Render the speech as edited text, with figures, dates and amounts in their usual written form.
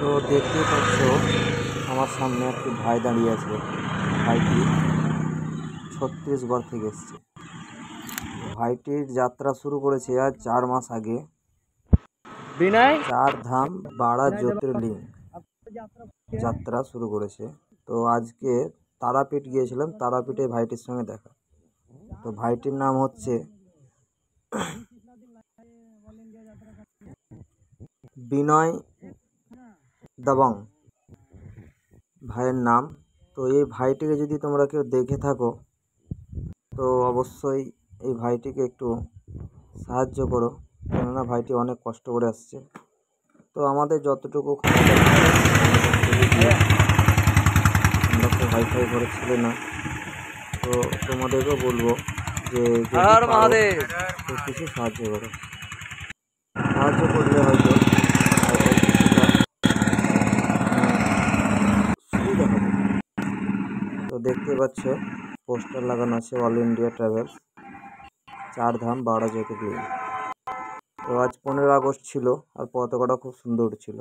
তো দেখতেই পাচ্ছ আমার সামনে একটি ভাই দাঁড়িয়ে আছে। ভাইটি ছত্তিশগড় থেকে এসছে। ভাইটির যাত্রা শুরু করেছে আজ 4 মাস আগে। চার ধাম 12 জ্যোতির্লিঙ্গ যাত্রা শুরু করেছে। তো আজকে তারাপীঠ গিয়েছিলাম, তারাপীঠে ভাইটির সঙ্গে দেখা। তো ভাইটির নাম হচ্ছে বিনয় দাবং, ভাইয়ের নাম। তো এই ভাইটিকে যদি তোমরা কেউ দেখে থাকো তো অবশ্যই এই ভাইটিকে একটু সাহায্য করো, কেননা ভাইটি অনেক কষ্ট করে আসছে। তো আমাদের যতটুকু আমরা তো ভাইফাই ঘরে ছিল না, তো তোমাদেরকেও বলবো যে কিছু সাহায্য করো। সাহায্য করলে হয়তো সুবিধা হবে। তো দেখতে পাচ্ছ পোস্টার লাগানো আছে অল ইন্ডিয়া ট্রাভেলস, 4 ধাম 12 জ্যোতির্লিঙ্গ। তো আজ 15 আগস্ট ছিল আর পতাকাটা খুব সুন্দর ছিল।